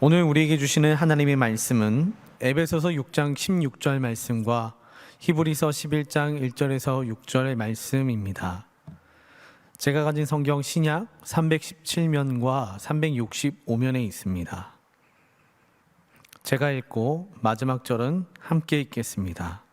오늘 우리에게 주시는 하나님의 말씀은 에베소서 6장 16절 말씀과 히브리서 11장 1절에서 6절의 말씀입니다. 제가 가진 성경 신약 317면과 365면에 있습니다. 제가 읽고 마지막 절은 함께 읽겠습니다.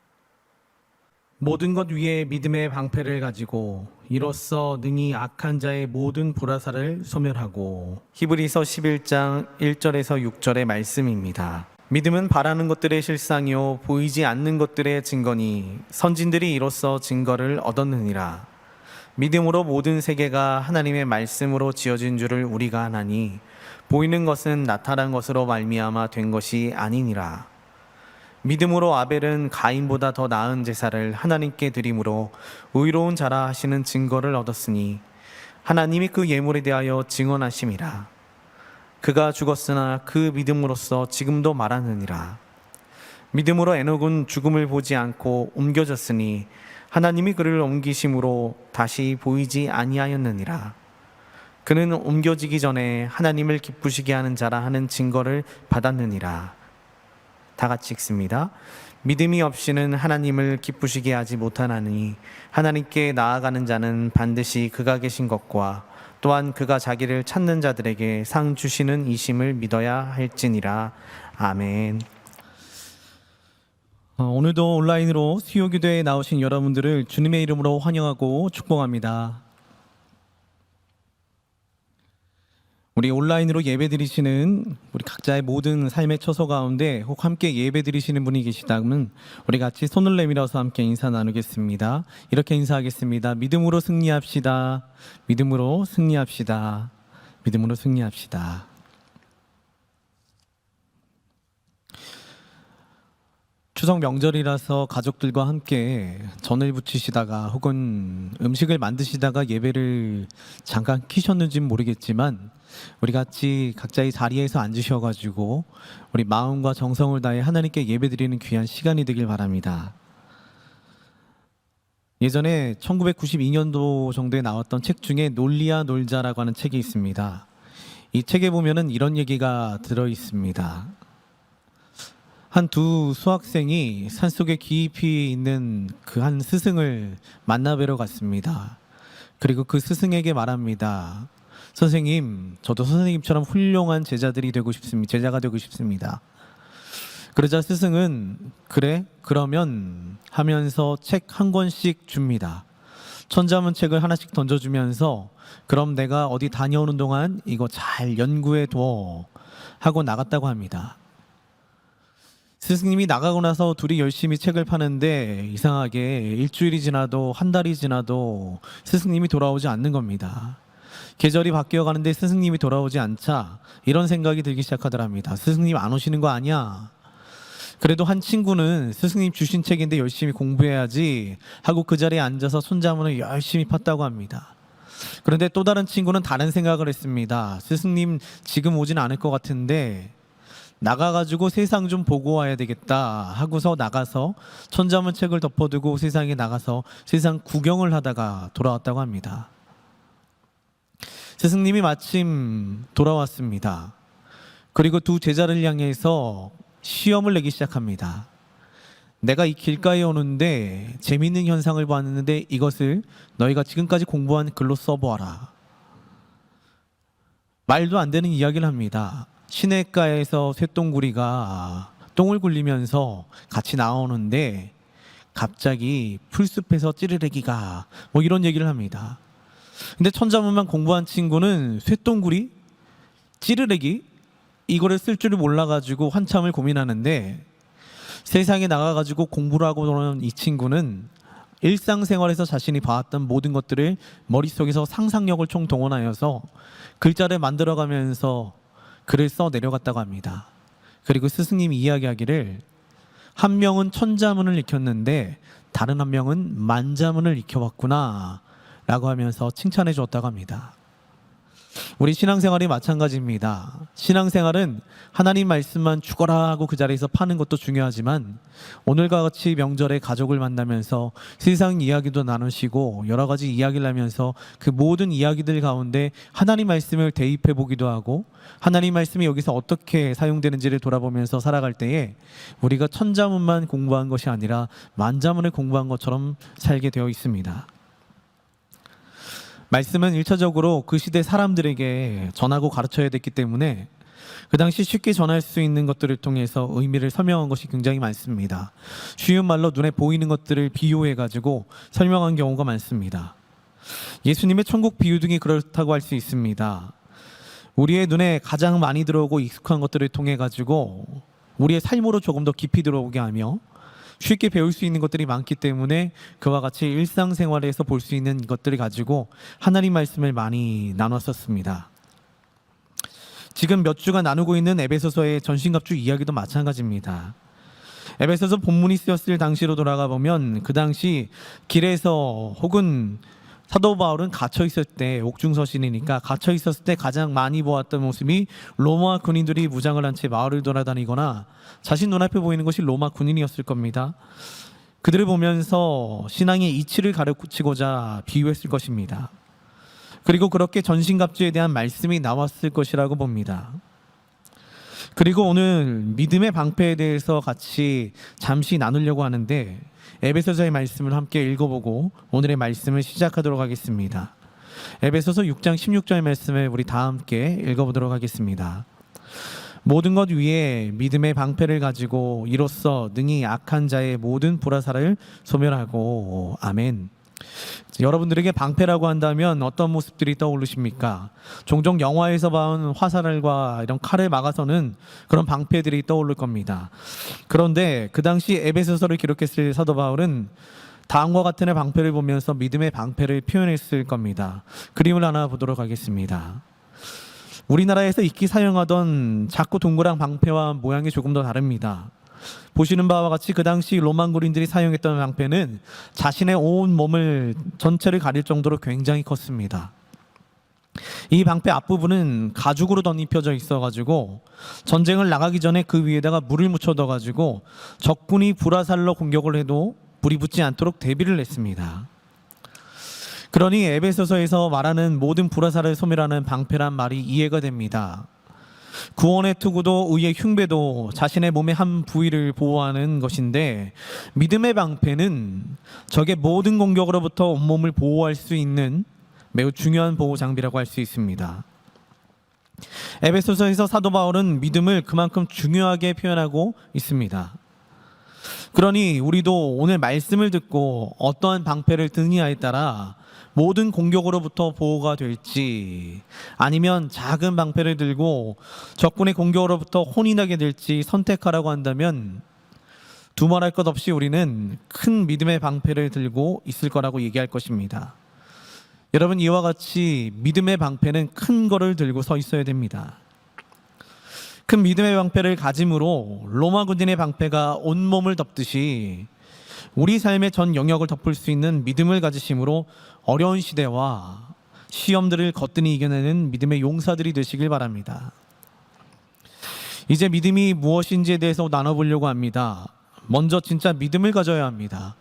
모든 것 위에 믿음의 방패를 가지고 이로써 능히 악한 자의 모든 불화살을 소멸하고. 히브리서 11장 1절에서 6절의 말씀입니다. 믿음은 바라는 것들의 실상이요 보이지 않는 것들의 증거니 선진들이 이로써 증거를 얻었느니라. 믿음으로 모든 세계가 하나님의 말씀으로 지어진 줄을 우리가 아나니 보이는 것은 나타난 것으로 말미암아 된 것이 아니니라. 믿음으로 아벨은 가인보다 더 나은 제사를 하나님께 드림으로 의로운 자라 하시는 증거를 얻었으니 하나님이 그 예물에 대하여 증언하심이라. 그가 죽었으나 그 믿음으로써 지금도 말하느니라. 믿음으로 에녹은 죽음을 보지 않고 옮겨졌으니 하나님이 그를 옮기심으로 다시 보이지 아니하였느니라. 그는 옮겨지기 전에 하나님을 기쁘시게 하는 자라 하는 증거를 받았느니라. 다 같이 읽습니다. 믿음이 없이는 하나님을 기쁘시게 하지 못하나니 하나님께 나아가는 자는 반드시 그가 계신 것과 또한 그가 자기를 찾는 자들에게 상 주시는 이심을 믿어야 할지니라. 아멘. 오늘도 온라인으로 수요기도에 나오신 여러분들을 주님의 이름으로 환영하고 축복합니다. 우리 온라인으로 예배드리시는 우리 각자의 모든 삶의 처소 가운데 혹 함께 예배드리시는 분이 계시다면 우리 같이 손을 내밀어서 함께 인사 나누겠습니다. 이렇게 인사하겠습니다. 믿음으로 승리합시다. 믿음으로 승리합시다. 믿음으로 승리합시다. 추석 명절이라서 가족들과 함께 전을 부치시다가 혹은 음식을 만드시다가 예배를 잠깐 키셨는지는 모르겠지만 우리 같이 각자의 자리에서 앉으셔가지고 우리 마음과 정성을 다해 하나님께 예배드리는 귀한 시간이 되길 바랍니다. 예전에 1992년도 정도에 나왔던 책 중에 논리야 놀자라고 하는 책이 있습니다. 이 책에 보면은 이런 얘기가 들어 있습니다. 한 두 수학생이 산속에 깊이 있는 그 한 스승을 만나뵈러 갔습니다. 그리고 그 스승에게 말합니다. 선생님, 저도 선생님처럼 훌륭한 제자가 되고 싶습니다. 그러자 스승은 그래? 그러면 하면서 책 한 권씩 줍니다. 천자문책을 하나씩 던져주면서 그럼 내가 어디 다녀오는 동안 이거 잘 연구해 둬 하고 나갔다고 합니다. 스승님이 나가고 나서 둘이 열심히 책을 파는데 이상하게 일주일이 지나도 한 달이 지나도 스승님이 돌아오지 않는 겁니다. 계절이 바뀌어 가는데 스승님이 돌아오지 않자 이런 생각이 들기 시작하더랍니다. 스승님 안 오시는 거 아니야? 그래도 한 친구는 스승님 주신 책인데 열심히 공부해야지 하고 그 자리에 앉아서 손자문을 열심히 팠다고 합니다. 그런데 또 다른 친구는 다른 생각을 했습니다. 스승님 지금 오진 않을 것 같은데 나가가지고 세상 좀 보고 와야 되겠다 하고서 나가서 천자문책을 덮어두고 세상에 나가서 세상 구경을 하다가 돌아왔다고 합니다. 스승님이 마침 돌아왔습니다. 그리고 두 제자를 향해서 시험을 내기 시작합니다. 내가 이 길가에 오는데 재미있는 현상을 봤는데 이것을 너희가 지금까지 공부한 글로 써보아라. 말도 안 되는 이야기를 합니다. 시냇가에서 쇠똥구리가 똥을 굴리면서 같이 나오는데 갑자기 풀숲에서 찌르레기가 뭐 이런 얘기를 합니다. 근데 천자문만 공부한 친구는 쇠똥구리, 찌르레기 이거를 쓸 줄을 몰라가지고 한참을 고민하는데 세상에 나가가지고 공부를 하고 노는 이 친구는 일상생활에서 자신이 봐왔던 모든 것들을 머릿속에서 상상력을 총동원하여서 글자를 만들어가면서 글을 써 내려갔다고 합니다. 그리고 스승님이 이야기하기를 한 명은 천자문을 익혔는데 다른 한 명은 만자문을 익혀왔구나 라고 하면서 칭찬해 주었다고 합니다. 우리 신앙생활이 마찬가지입니다. 신앙생활은 하나님 말씀만 죽어라 하고 그 자리에서 파는 것도 중요하지만 오늘과 같이 명절에 가족을 만나면서 세상 이야기도 나누시고 여러 가지 이야기를 하면서 그 모든 이야기들 가운데 하나님 말씀을 대입해 보기도 하고 하나님 말씀이 여기서 어떻게 사용되는지를 돌아보면서 살아갈 때에 우리가 천자문만 공부한 것이 아니라 만자문을 공부한 것처럼 살게 되어 있습니다. 말씀은 1차적으로 그 시대 사람들에게 전하고 가르쳐야 됐기 때문에 그 당시 쉽게 전할 수 있는 것들을 통해서 의미를 설명한 것이 굉장히 많습니다. 쉬운 말로 눈에 보이는 것들을 비유해가지고 설명한 경우가 많습니다. 예수님의 천국 비유 등이 그렇다고 할 수 있습니다. 우리의 눈에 가장 많이 들어오고 익숙한 것들을 통해 가지고 우리의 삶으로 조금 더 깊이 들어오게 하며 쉽게 배울 수 있는 것들이 많기 때문에 그와 같이 일상생활에서 볼 수 있는 것들을 가지고 하나님 말씀을 많이 나눴었습니다. 지금 몇 주간 나누고 있는 에베소서의 전신갑주 이야기도 마찬가지입니다. 에베소서 본문이 쓰였을 당시로 돌아가 보면 그 당시 길에서 혹은 사도 바울은 갇혀 있을 때, 옥중서신이니까 갇혀 있었을 때 가장 많이 보았던 모습이 로마 군인들이 무장을 한 채 마을을 돌아다니거나 자신 눈앞에 보이는 것이 로마 군인이었을 겁니다. 그들을 보면서 신앙의 이치를 가르치고자 비유했을 것입니다. 그리고 그렇게 전신갑주에 대한 말씀이 나왔을 것이라고 봅니다. 그리고 오늘 믿음의 방패에 대해서 같이 잠시 나누려고 하는데 에베소서의 말씀을 함께 읽어보고 오늘의 말씀을 시작하도록 하겠습니다. 에베소서 6장 16절 말씀을 우리 다 함께 읽어보도록 하겠습니다. 모든 것 위에 믿음의 방패를 가지고 이로써 능히 악한 자의 모든 불화살을 소멸하고 아멘. 여러분들에게 방패라고 한다면 어떤 모습들이 떠오르십니까? 종종 영화에서 봐온 화살과 이런 칼을 막아서는 그런 방패들이 떠오를 겁니다. 그런데 그 당시 에베소서를 기록했을 사도 바울은 다음과 같은 방패를 보면서 믿음의 방패를 표현했을 겁니다. 그림을 하나 보도록 하겠습니다. 우리나라에서 익히 사용하던 작고 동그란 방패와 모양이 조금 더 다릅니다. 보시는 바와 같이 그 당시 로마 군인들이 사용했던 방패는 자신의 온 몸을 전체를 가릴 정도로 굉장히 컸습니다. 이 방패 앞부분은 가죽으로 덧입혀져 있어가지고 전쟁을 나가기 전에 그 위에다가 물을 묻혀 둬가지고 적군이 불화살로 공격을 해도 불이 붙지 않도록 대비를 했습니다. 그러니 에베소서에서 말하는 모든 불화살을 소멸하는 방패란 말이 이해가 됩니다. 구원의 투구도 의의 흉배도 자신의 몸의 한 부위를 보호하는 것인데 믿음의 방패는 적의 모든 공격으로부터 온몸을 보호할 수 있는 매우 중요한 보호 장비라고 할 수 있습니다. 에베소서에서 사도 바울은 믿음을 그만큼 중요하게 표현하고 있습니다. 그러니 우리도 오늘 말씀을 듣고 어떠한 방패를 드느냐에 따라 모든 공격으로부터 보호가 될지 아니면 작은 방패를 들고 적군의 공격으로부터 혼이 나게 될지 선택하라고 한다면 두말할 것 없이 우리는 큰 믿음의 방패를 들고 있을 거라고 얘기할 것입니다. 여러분, 이와 같이 믿음의 방패는 큰 거를 들고 서 있어야 됩니다. 큰 믿음의 방패를 가짐으로 로마 군인의 방패가 온몸을 덮듯이 우리 삶의 전 영역을 덮을 수 있는 믿음을 가지심으로 어려운 시대와 시험들을 거뜬히 이겨내는 믿음의 용사들이 되시길 바랍니다. 이제 믿음이 무엇인지에 대해서 나눠보려고 합니다. 먼저 진짜 믿음을 가져야 합니다.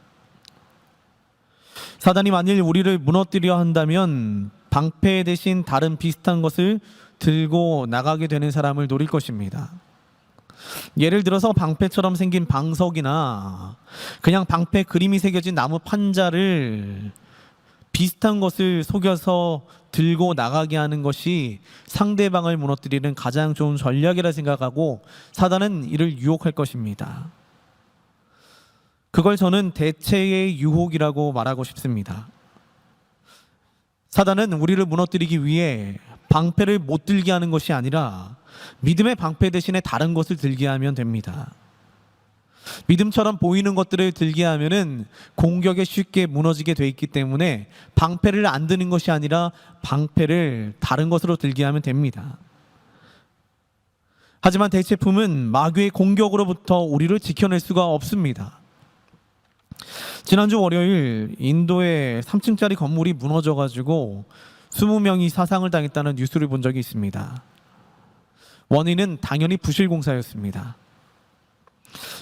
사단이 만일 우리를 무너뜨려 한다면 방패 대신 다른 비슷한 것을 들고 나가게 되는 사람을 노릴 것입니다. 예를 들어서 방패처럼 생긴 방석이나 그냥 방패 그림이 새겨진 나무 판자를 비슷한 것을 속여서 들고 나가게 하는 것이 상대방을 무너뜨리는 가장 좋은 전략이라 생각하고 사단은 이를 유혹할 것입니다. 그걸 저는 대체의 유혹이라고 말하고 싶습니다. 사단은 우리를 무너뜨리기 위해 방패를 못 들게 하는 것이 아니라 믿음의 방패 대신에 다른 것을 들게 하면 됩니다. 믿음처럼 보이는 것들을 들게 하면은 공격에 쉽게 무너지게 돼 있기 때문에 방패를 안 드는 것이 아니라 방패를 다른 것으로 들게 하면 됩니다. 하지만 대체품은 마귀의 공격으로부터 우리를 지켜낼 수가 없습니다. 지난주 월요일 인도의 3층짜리 건물이 무너져가지고 20명이 사상을 당했다는 뉴스를 본 적이 있습니다. 원인은 당연히 부실공사였습니다.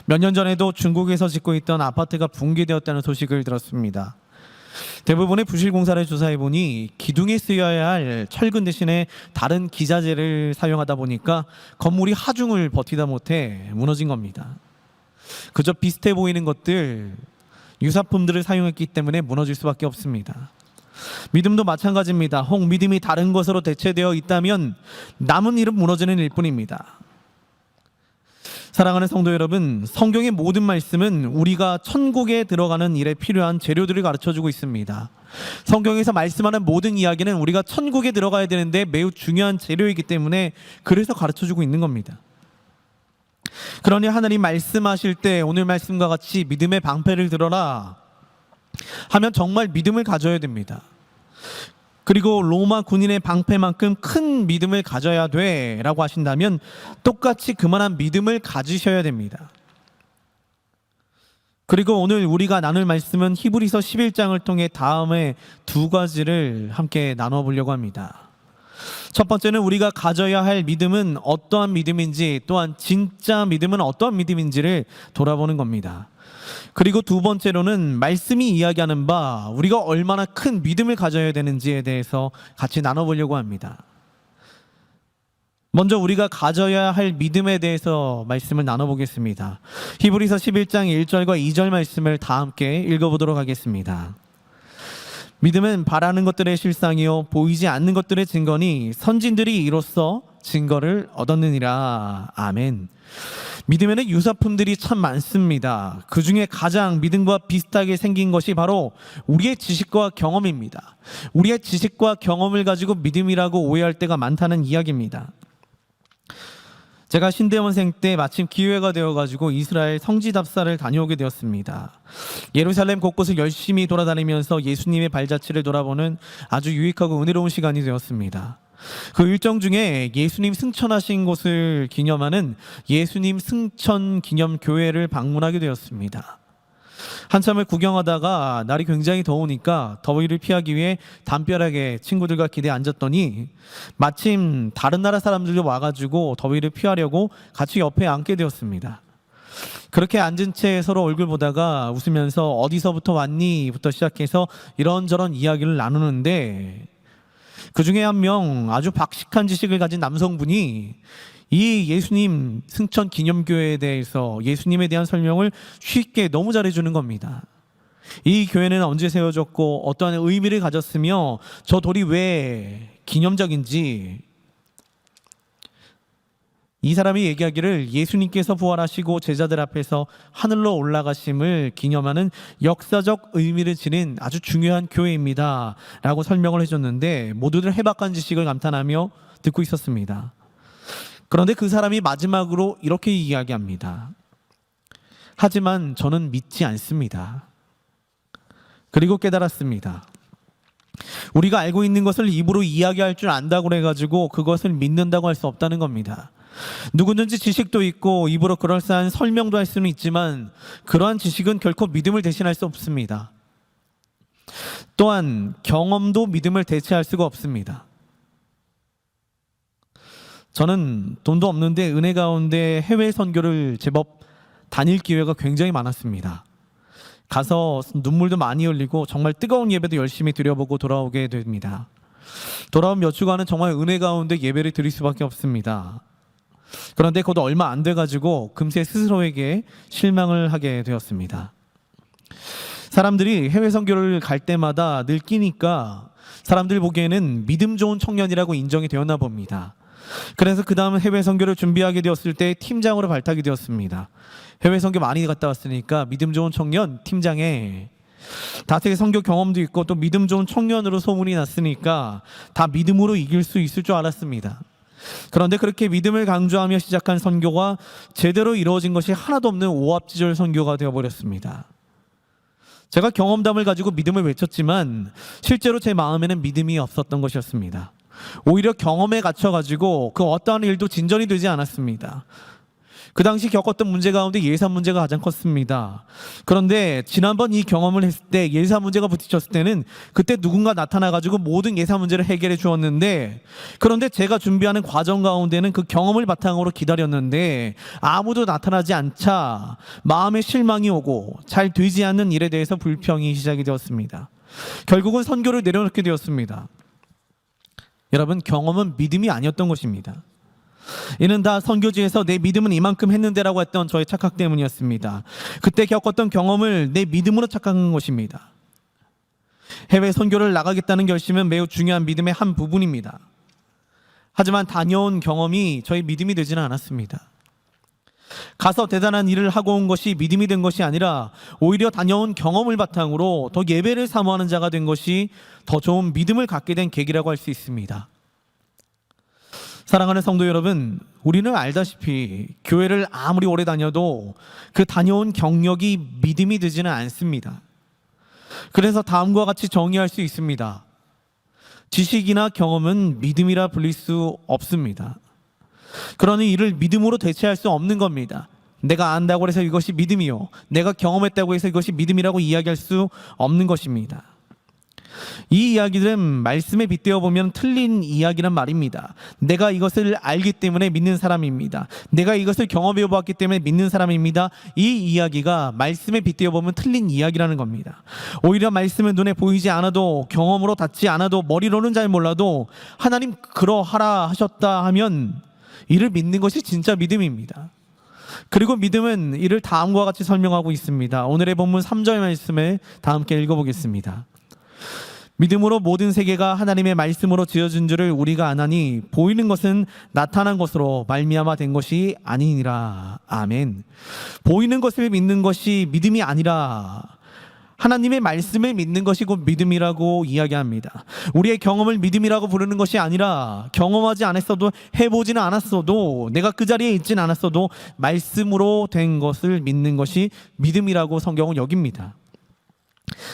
몇 년 전에도 중국에서 짓고 있던 아파트가 붕괴되었다는 소식을 들었습니다. 대부분의 부실공사를 조사해보니 기둥에 쓰여야 할 철근 대신에 다른 기자재를 사용하다 보니까 건물이 하중을 버티다 못해 무너진 겁니다. 그저 비슷해 보이는 것들, 유사품들을 사용했기 때문에 무너질 수밖에 없습니다. 믿음도 마찬가지입니다. 혹 믿음이 다른 것으로 대체되어 있다면 남은 일은 무너지는 일뿐입니다. 사랑하는 성도 여러분, 성경의 모든 말씀은 우리가 천국에 들어가는 일에 필요한 재료들을 가르쳐주고 있습니다. 성경에서 말씀하는 모든 이야기는 우리가 천국에 들어가야 되는데 매우 중요한 재료이기 때문에 그래서 가르쳐주고 있는 겁니다. 그러니 하나님 말씀하실 때 오늘 말씀과 같이 믿음의 방패를 들어라 하면 정말 믿음을 가져야 됩니다. 그리고 로마 군인의 방패만큼 큰 믿음을 가져야 돼 라고 하신다면 똑같이 그만한 믿음을 가지셔야 됩니다. 그리고 오늘 우리가 나눌 말씀은 히브리서 11장을 통해 다음에 두 가지를 함께 나눠보려고 합니다. 첫 번째는 우리가 가져야 할 믿음은 어떠한 믿음인지, 또한 진짜 믿음은 어떠한 믿음인지를 돌아보는 겁니다. 그리고 두 번째로는 말씀이 이야기하는 바 우리가 얼마나 큰 믿음을 가져야 되는지에 대해서 같이 나눠보려고 합니다. 먼저 우리가 가져야 할 믿음에 대해서 말씀을 나눠보겠습니다. 히브리서 11장 1절과 2절 말씀을 다 함께 읽어보도록 하겠습니다. 믿음은 바라는 것들의 실상이요 보이지 않는 것들의 증거니 선진들이 이로써 증거를 얻었느니라. 아멘. 믿음에는 유사품들이 참 많습니다. 그 중에 가장 믿음과 비슷하게 생긴 것이 바로 우리의 지식과 경험입니다. 우리의 지식과 경험을 가지고 믿음이라고 오해할 때가 많다는 이야기입니다. 제가 신대원생 때 마침 기회가 되어가지고 이스라엘 성지 답사를 다녀오게 되었습니다. 예루살렘 곳곳을 열심히 돌아다니면서 예수님의 발자취를 돌아보는 아주 유익하고 은혜로운 시간이 되었습니다. 그 일정 중에 예수님 승천하신 곳을 기념하는 예수님 승천 기념 교회를 방문하게 되었습니다. 한참을 구경하다가 날이 굉장히 더우니까 더위를 피하기 위해 담벼락에 친구들과 기대에 앉았더니 마침 다른 나라 사람들도 와가지고 더위를 피하려고 같이 옆에 앉게 되었습니다. 그렇게 앉은 채 서로 얼굴 보다가 웃으면서 어디서부터 왔니? 부터 시작해서 이런저런 이야기를 나누는데 그 중에 한 명 아주 박식한 지식을 가진 남성분이 이 예수님 승천 기념교회에 대해서 예수님에 대한 설명을 쉽게 너무 잘해주는 겁니다. 이 교회는 언제 세워졌고 어떠한 의미를 가졌으며 저 돌이 왜 기념적인지, 이 사람이 얘기하기를 예수님께서 부활하시고 제자들 앞에서 하늘로 올라가심을 기념하는 역사적 의미를 지닌 아주 중요한 교회입니다 라고 설명을 해줬는데 모두들 해박한 지식을 감탄하며 듣고 있었습니다. 그런데 그 사람이 마지막으로 이렇게 이야기합니다. 하지만 저는 믿지 않습니다. 그리고 깨달았습니다. 우리가 알고 있는 것을 입으로 이야기할 줄 안다고 해가지고 그것을 믿는다고 할 수 없다는 겁니다. 누구든지 지식도 있고 입으로 그럴싸한 설명도 할 수는 있지만 그러한 지식은 결코 믿음을 대신할 수 없습니다. 또한 경험도 믿음을 대체할 수가 없습니다. 저는 돈도 없는데 은혜 가운데 해외 선교를 제법 다닐 기회가 굉장히 많았습니다. 가서 눈물도 많이 흘리고 정말 뜨거운 예배도 열심히 드려보고 돌아오게 됩니다. 돌아온 몇 주간은 정말 은혜 가운데 예배를 드릴 수밖에 없습니다. 그런데 그것도 얼마 안 돼가지고 금세 스스로에게 실망을 하게 되었습니다. 사람들이 해외 선교를 갈 때마다 늘 끼니까 사람들 보기에는 믿음 좋은 청년이라고 인정이 되었나 봅니다. 그래서 그 다음 해외 선교를 준비하게 되었을 때 팀장으로 발탁이 되었습니다. 해외 선교 많이 갔다 왔으니까 믿음 좋은 청년 팀장에 다세계 선교 경험도 있고 또 믿음 좋은 청년으로 소문이 났으니까 다 믿음으로 이길 수 있을 줄 알았습니다. 그런데 그렇게 믿음을 강조하며 시작한 선교가 제대로 이루어진 것이 하나도 없는 오합지졸 선교가 되어버렸습니다. 제가 경험담을 가지고 믿음을 외쳤지만 실제로 제 마음에는 믿음이 없었던 것이었습니다. 오히려 경험에 갇혀가지고 그 어떠한 일도 진전이 되지 않았습니다. 그 당시 겪었던 문제 가운데 예산 문제가 가장 컸습니다. 그런데 지난번 이 경험을 했을 때 예산 문제가 부딪혔을 때는 그때 누군가 나타나가지고 모든 예산 문제를 해결해 주었는데, 그런데 제가 준비하는 과정 가운데는 그 경험을 바탕으로 기다렸는데 아무도 나타나지 않자 마음에 실망이 오고 잘 되지 않는 일에 대해서 불평이 시작이 되었습니다. 결국은 선교를 내려놓게 되었습니다. 여러분, 경험은 믿음이 아니었던 것입니다. 이는 다 선교지에서 내 믿음은 이만큼 했는데라고 했던 저의 착각 때문이었습니다. 그때 겪었던 경험을 내 믿음으로 착각한 것입니다. 해외 선교를 나가겠다는 결심은 매우 중요한 믿음의 한 부분입니다. 하지만 다녀온 경험이 저의 믿음이 되지는 않았습니다. 가서 대단한 일을 하고 온 것이 믿음이 된 것이 아니라 오히려 다녀온 경험을 바탕으로 더 예배를 사모하는 자가 된 것이 더 좋은 믿음을 갖게 된 계기라고 할 수 있습니다. 사랑하는 성도 여러분, 우리는 알다시피 교회를 아무리 오래 다녀도 그 다녀온 경력이 믿음이 되지는 않습니다. 그래서 다음과 같이 정의할 수 있습니다. 지식이나 경험은 믿음이라 불릴 수 없습니다. 그러니 이를 믿음으로 대체할 수 없는 겁니다. 내가 안다고 해서 이것이 믿음이요, 내가 경험했다고 해서 이것이 믿음이라고 이야기할 수 없는 것입니다. 이 이야기들은 말씀에 빗대어 보면 틀린 이야기란 말입니다. 내가 이것을 알기 때문에 믿는 사람입니다. 내가 이것을 경험해 보았기 때문에 믿는 사람입니다. 이 이야기가 말씀에 빗대어 보면 틀린 이야기라는 겁니다. 오히려 말씀은 눈에 보이지 않아도, 경험으로 닿지 않아도, 머리로는 잘 몰라도 하나님 그러하라 하셨다 하면 이를 믿는 것이 진짜 믿음입니다. 그리고 믿음은 이를 다음과 같이 설명하고 있습니다. 오늘의 본문 3절 말씀을 다 함께 읽어보겠습니다. 믿음으로 모든 세계가 하나님의 말씀으로 지어진 줄을 우리가 아나니 보이는 것은 나타난 것으로 말미암아 된 것이 아니니라. 아멘. 보이는 것을 믿는 것이 믿음이 아니라 하나님의 말씀을 믿는 것이 곧 믿음이라고 이야기합니다. 우리의 경험을 믿음이라고 부르는 것이 아니라 경험하지 않았어도, 해보지는 않았어도, 내가 그 자리에 있지는 않았어도 말씀으로 된 것을 믿는 것이 믿음이라고 성경은 여깁니다.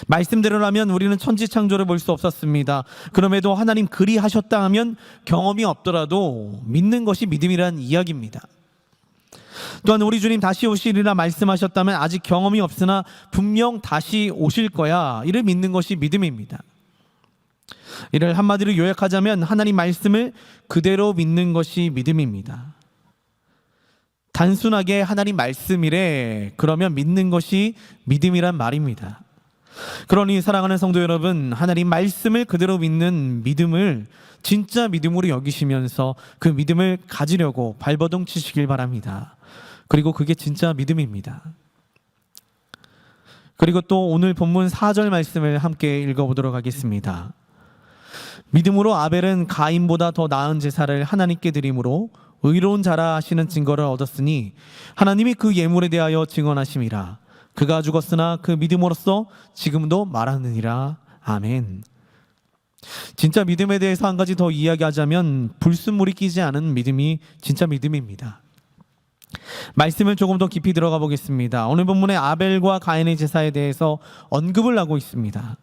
말씀대로라면 우리는 천지창조를 볼 수 없었습니다. 그럼에도 하나님 그리하셨다 하면 경험이 없더라도 믿는 것이 믿음이란 이야기입니다. 또한 우리 주님 다시 오시리라 말씀하셨다면 아직 경험이 없으나 분명 다시 오실 거야, 이를 믿는 것이 믿음입니다. 이를 한마디로 요약하자면 하나님 말씀을 그대로 믿는 것이 믿음입니다. 단순하게 하나님 말씀이래, 그러면 믿는 것이 믿음이란 말입니다. 그러니 사랑하는 성도 여러분, 하나님 말씀을 그대로 믿는 믿음을 진짜 믿음으로 여기시면서 그 믿음을 가지려고 발버둥 치시길 바랍니다. 그리고 그게 진짜 믿음입니다. 그리고 또 오늘 본문 4절 말씀을 함께 읽어보도록 하겠습니다. 믿음으로 아벨은 가인보다 더 나은 제사를 하나님께 드림으로 의로운 자라 하시는 증거를 얻었으니 하나님이 그 예물에 대하여 증언하심이라. 그가 죽었으나 그 믿음으로써 지금도 말하느니라. 아멘. 진짜 믿음에 대해서 한 가지 더 이야기하자면 불순물이 끼지 않은 믿음이 진짜 믿음입니다. 말씀을 조금 더 깊이 들어가 보겠습니다. 오늘 본문에 아벨과 가인의 제사에 대해서 언급을 하고 있습니다.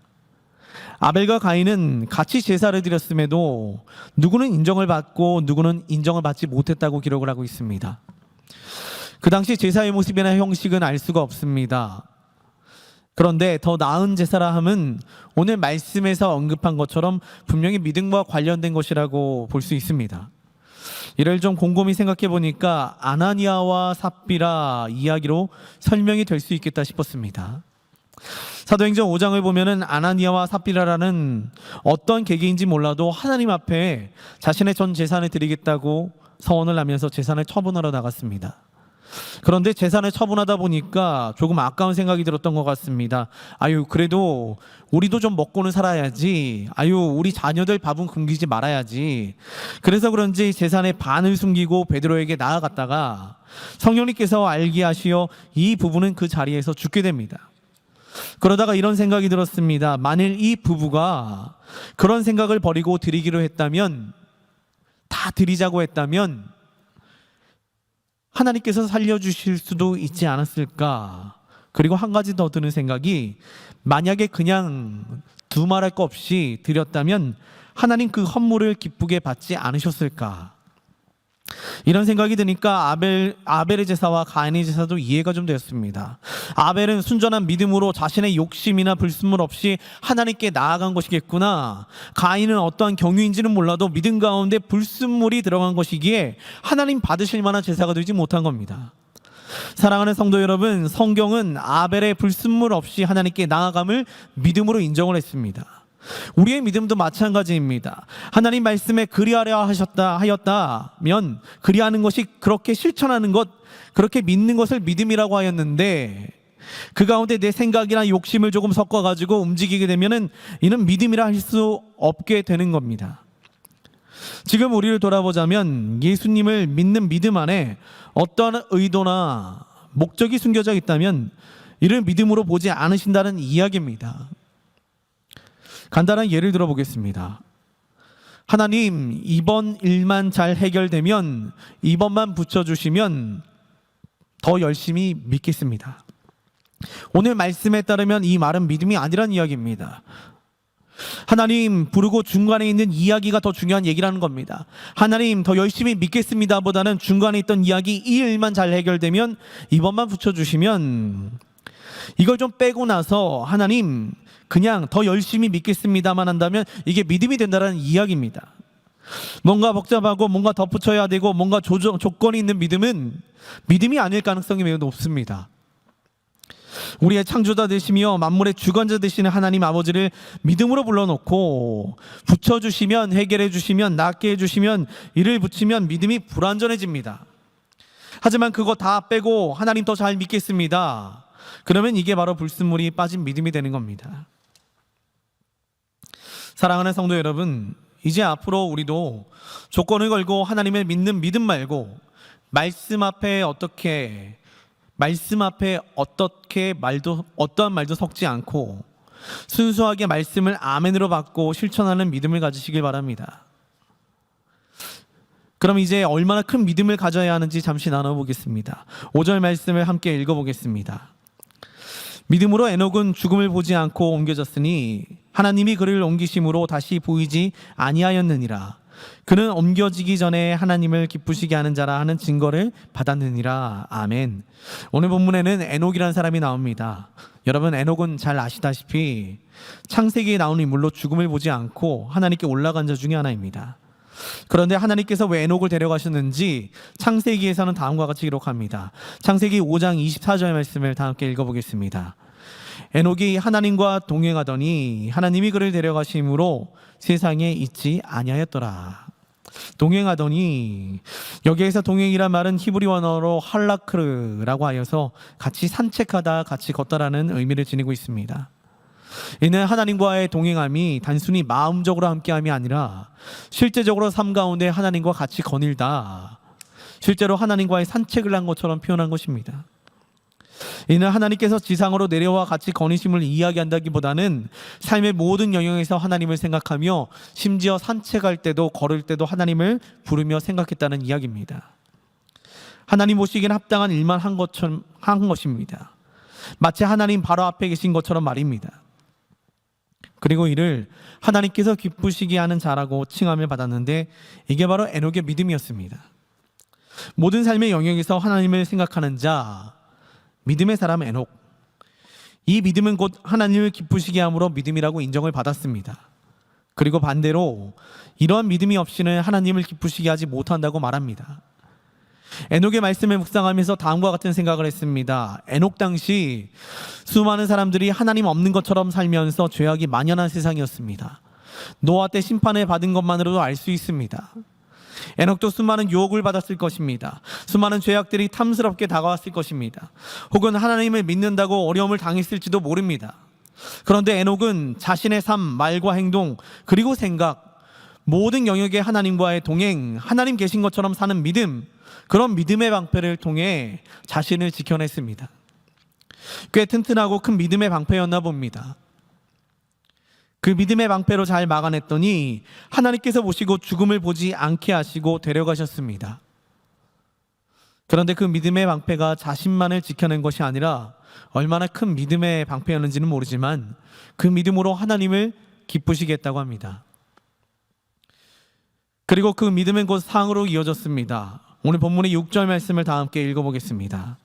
아벨과 가인은 같이 제사를 드렸음에도 누구는 인정을 받고 누구는 인정을 받지 못했다고 기록을 하고 있습니다. 그 당시 제사의 모습이나 형식은 알 수가 없습니다. 그런데 더 나은 제사라 함은 오늘 말씀에서 언급한 것처럼 분명히 믿음과 관련된 것이라고 볼 수 있습니다. 이를 좀 곰곰이 생각해 보니까 아나니아와 삽비라 이야기로 설명이 될 수 있겠다 싶었습니다. 사도행전 5장을 보면은 아나니아와 삽비라라는 어떤 계기인지 몰라도 하나님 앞에 자신의 전 재산을 드리겠다고 서원을 하면서 재산을 처분하러 나갔습니다. 그런데 재산을 처분하다 보니까 조금 아까운 생각이 들었던 것 같습니다. 아유, 그래도 우리도 좀 먹고는 살아야지. 아유, 우리 자녀들 밥은 굶기지 말아야지. 그래서 그런지 재산의 반을 숨기고 베드로에게 나아갔다가 성령님께서 알게 하시어 이 부부는 그 자리에서 죽게 됩니다. 그러다가 이런 생각이 들었습니다. 만일 이 부부가 그런 생각을 버리고 드리기로 했다면, 다 드리자고 했다면 하나님께서 살려주실 수도 있지 않았을까. 그리고 한 가지 더 드는 생각이, 만약에 그냥 두말할 거 없이 드렸다면 하나님 그 헌물을 기쁘게 받지 않으셨을까. 이런 생각이 드니까 아벨의 제사와 가인의 제사도 이해가 좀 되었습니다. 아벨은 순전한 믿음으로 자신의 욕심이나 불순물 없이 하나님께 나아간 것이겠구나. 가인은 어떠한 경유인지는 몰라도 믿음 가운데 불순물이 들어간 것이기에 하나님 받으실 만한 제사가 되지 못한 겁니다. 사랑하는 성도 여러분, 성경은 아벨의 불순물 없이 하나님께 나아감을 믿음으로 인정을 했습니다. 우리의 믿음도 마찬가지입니다. 하나님 말씀에 그리하려 하였다면 그리하는 것이 그렇게 실천하는 것, 그렇게 믿는 것을 믿음이라고 하였는데 그 가운데 내 생각이나 욕심을 조금 섞어가지고 움직이게 되면은 이는 믿음이라 할 수 없게 되는 겁니다. 지금 우리를 돌아보자면 예수님을 믿는 믿음 안에 어떠한 의도나 목적이 숨겨져 있다면 이를 믿음으로 보지 않으신다는 이야기입니다. 간단한 예를 들어보겠습니다. 하나님, 이번 일만 잘 해결되면, 이번만 붙여주시면 더 열심히 믿겠습니다. 오늘 말씀에 따르면 이 말은 믿음이 아니란 이야기입니다. 하나님, 부르고 중간에 있는 이야기가 더 중요한 얘기라는 겁니다. 하나님, 더 열심히 믿겠습니다 보다는 중간에 있던 이야기, 이 일만 잘 해결되면, 이번만 붙여주시면, 이걸 좀 빼고 나서 하나님, 그냥 더 열심히 믿겠습니다만 한다면 이게 믿음이 된다는 이야기입니다. 뭔가 복잡하고 뭔가 덧붙여야 되고 뭔가 조건이 있는 믿음은 믿음이 아닐 가능성이 매우 높습니다. 우리의 창조자 되시며 만물의 주관자 되시는 하나님 아버지를 믿음으로 불러놓고 붙여주시면, 해결해 주시면, 낫게 해주시면, 이를 붙이면 믿음이 불완전해집니다. 하지만 그거 다 빼고 하나님 더 잘 믿겠습니다, 그러면 이게 바로 불순물이 빠진 믿음이 되는 겁니다. 사랑하는 성도 여러분, 이제 앞으로 우리도 조건을 걸고 하나님을 믿는 믿음 말고 말씀 앞에 어떠한 말도 섞지 않고 순수하게 말씀을 아멘으로 받고 실천하는 믿음을 가지시길 바랍니다. 그럼 이제 얼마나 큰 믿음을 가져야 하는지 잠시 나눠보겠습니다. 5절 말씀을 함께 읽어보겠습니다. 믿음으로 에녹은 죽음을 보지 않고 옮겨졌으니 하나님이 그를 옮기심으로 다시 보이지 아니하였느니라. 그는 옮겨지기 전에 하나님을 기쁘시게 하는 자라 하는 증거를 받았느니라. 아멘. 오늘 본문에는 에녹이라는 사람이 나옵니다. 여러분, 에녹은 잘 아시다시피 창세기에 나오는 인물로 죽음을 보지 않고 하나님께 올라간 자 중에 하나입니다. 그런데 하나님께서 왜 에녹을 데려가셨는지 창세기에서는 다음과 같이 기록합니다. 창세기 5장 24절 말씀을 다 함께 읽어보겠습니다. 에녹이 하나님과 동행하더니 하나님이 그를 데려가심으로 세상에 있지 아니하였더라. 동행하더니, 여기에서 동행이란 말은 히브리 원어로 할라크르라고 하여서 같이 산책하다, 같이 걷다라는 의미를 지니고 있습니다. 이는 하나님과의 동행함이 단순히 마음적으로 함께함이 아니라 실제적으로 삶 가운데 하나님과 같이 거닐다, 실제로 하나님과의 산책을 한 것처럼 표현한 것입니다. 이는 하나님께서 지상으로 내려와 같이 거니심을 이야기한다기보다는 삶의 모든 영역에서 하나님을 생각하며 심지어 산책할 때도 걸을 때도 하나님을 부르며 생각했다는 이야기입니다. 하나님 보시기엔 합당한 일만 한 것입니다. 마치 하나님 바로 앞에 계신 것처럼 말입니다. 그리고 이를 하나님께서 기쁘시게 하는 자라고 칭함을 받았는데 이게 바로 에녹의 믿음이었습니다. 모든 삶의 영역에서 하나님을 생각하는 자, 믿음의 사람 에녹. 이 믿음은 곧 하나님을 기쁘시게 함으로 믿음이라고 인정을 받았습니다. 그리고 반대로 이러한 믿음이 없이는 하나님을 기쁘시게 하지 못한다고 말합니다. 에녹의 말씀을 묵상하면서 다음과 같은 생각을 했습니다. 에녹 당시 수많은 사람들이 하나님 없는 것처럼 살면서 죄악이 만연한 세상이었습니다. 노아 때 심판을 받은 것만으로도 알 수 있습니다. 에녹도 수많은 유혹을 받았을 것입니다. 수많은 죄악들이 탐스럽게 다가왔을 것입니다. 혹은 하나님을 믿는다고 어려움을 당했을지도 모릅니다. 그런데 에녹은 자신의 삶, 말과 행동, 그리고 생각, 모든 영역에 하나님과의 동행, 하나님 계신 것처럼 사는 믿음, 그런 믿음의 방패를 통해 자신을 지켜냈습니다. 꽤 튼튼하고 큰 믿음의 방패였나 봅니다. 그 믿음의 방패로 잘 막아냈더니 하나님께서 보시고 죽음을 보지 않게 하시고 데려가셨습니다. 그런데 그 믿음의 방패가 자신만을 지켜낸 것이 아니라 얼마나 큰 믿음의 방패였는지는 모르지만 그 믿음으로 하나님을 기쁘시게 했다고 합니다. 그리고 그 믿음은 곧 상으로 이어졌습니다. 오늘 본문의 6절 말씀을 다 함께 읽어보겠습니다.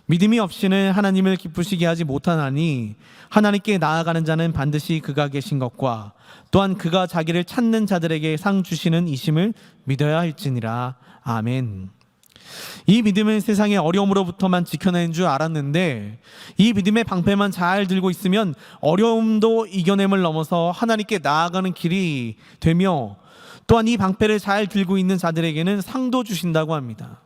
믿음이 없이는 하나님을 기쁘시게 하지 못하나니 하나님께 나아가는 자는 반드시 그가 계신 것과 또한 그가 자기를 찾는 자들에게 상 주시는 이심을 믿어야 할지니라. 아멘. 이 믿음은 세상의 어려움으로부터만 지켜내는 줄 알았는데 이 믿음의 방패만 잘 들고 있으면 어려움도 이겨냄을 넘어서 하나님께 나아가는 길이 되며 또한 이 방패를 잘 들고 있는 자들에게는 상도 주신다고 합니다.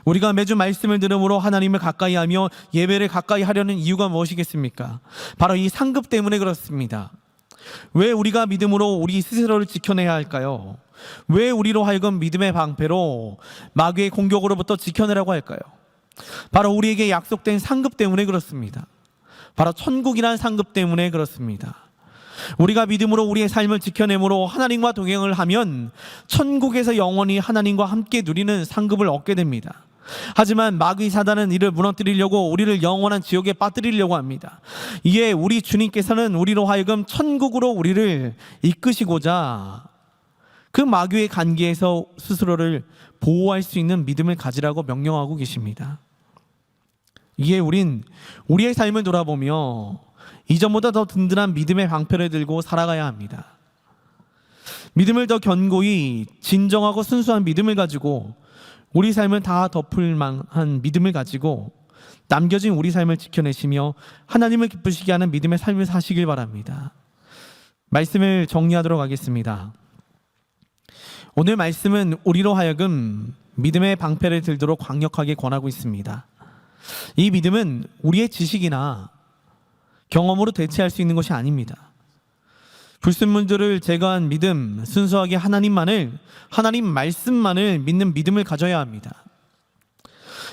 우리가 매주 말씀을 들음으로 하나님을 가까이 하며 예배를 가까이 하려는 이유가 무엇이겠습니까? 바로 이 상급 때문에 그렇습니다. 왜 우리가 믿음으로 우리 스스로를 지켜내야 할까요? 왜 우리로 하여금 믿음의 방패로 마귀의 공격으로부터 지켜내라고 할까요? 바로 우리에게 약속된 상급 때문에 그렇습니다. 바로 천국이란 상급 때문에 그렇습니다. 우리가 믿음으로 우리의 삶을 지켜내므로 하나님과 동행을 하면 천국에서 영원히 하나님과 함께 누리는 상급을 얻게 됩니다. 하지만 마귀 사단은 이를 무너뜨리려고 우리를 영원한 지옥에 빠뜨리려고 합니다. 이에 우리 주님께서는 우리로 하여금 천국으로 우리를 이끄시고자 그 마귀의 간계에서 스스로를 보호할 수 있는 믿음을 가지라고 명령하고 계십니다. 이에 우린 우리의 삶을 돌아보며 이전보다 더 든든한 믿음의 방패를 들고 살아가야 합니다. 믿음을 더 견고히 진정하고 순수한 믿음을 가지고 우리 삶을 다 덮을 만한 믿음을 가지고 남겨진 우리 삶을 지켜내시며 하나님을 기쁘시게 하는 믿음의 삶을 사시길 바랍니다. 말씀을 정리하도록 하겠습니다. 오늘 말씀은 우리로 하여금 믿음의 방패를 들도록 강력하게 권하고 있습니다. 이 믿음은 우리의 지식이나 경험으로 대체할 수 있는 것이 아닙니다. 불순물들을 제거한 믿음, 순수하게 하나님 말씀만을 믿는 믿음을 가져야 합니다.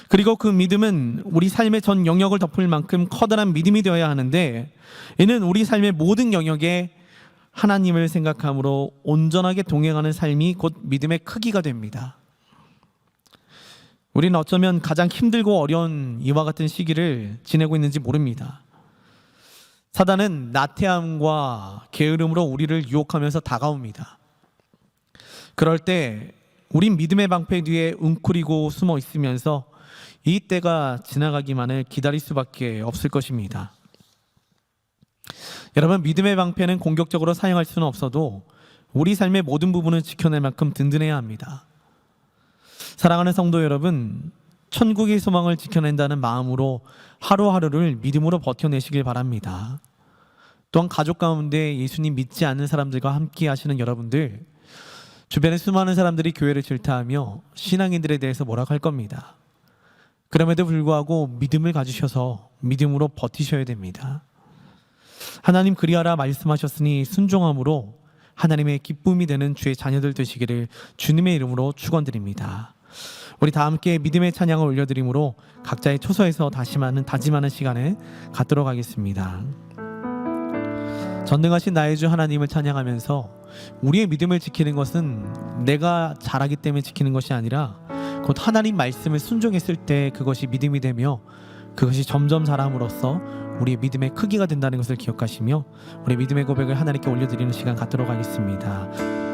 그리고 그 믿음은 우리 삶의 전 영역을 덮을 만큼 커다란 믿음이 되어야 하는데 이는 우리 삶의 모든 영역에 하나님을 생각함으로 온전하게 동행하는 삶이 곧 믿음의 크기가 됩니다. 우리는 어쩌면 가장 힘들고 어려운 이와 같은 시기를 지내고 있는지 모릅니다. 사단은 나태함과 게으름으로 우리를 유혹하면서 다가옵니다. 그럴 때 우린 믿음의 방패 뒤에 웅크리고 숨어 있으면서 이 때가 지나가기만을 기다릴 수밖에 없을 것입니다. 여러분, 믿음의 방패는 공격적으로 사용할 수는 없어도 우리 삶의 모든 부분을 지켜낼 만큼 든든해야 합니다. 사랑하는 성도 여러분, 천국의 소망을 지켜낸다는 마음으로 하루하루를 믿음으로 버텨내시길 바랍니다. 또한 가족 가운데 예수님 믿지 않는 사람들과 함께 하시는 여러분들, 주변에 수많은 사람들이 교회를 질타하며 신앙인들에 대해서 뭐라고 할 겁니다. 그럼에도 불구하고 믿음을 가지셔서 믿음으로 버티셔야 됩니다. 하나님 그리하라 말씀하셨으니 순종함으로 하나님의 기쁨이 되는 주의 자녀들 되시기를 주님의 이름으로 축원드립니다. 우리 다 함께 믿음의 찬양을 올려드림으로 각자의 초소에서 다짐하는 시간을 갖도록 하겠습니다. 전능하신 나의 주 하나님을 찬양하면서 우리의 믿음을 지키는 것은 내가 잘하기 때문에 지키는 것이 아니라 곧 하나님 말씀을 순종했을 때 그것이 믿음이 되며 그것이 점점 자람으로써 우리의 믿음의 크기가 된다는 것을 기억하시며 우리 믿음의 고백을 하나님께 올려드리는 시간 갖도록 하겠습니다.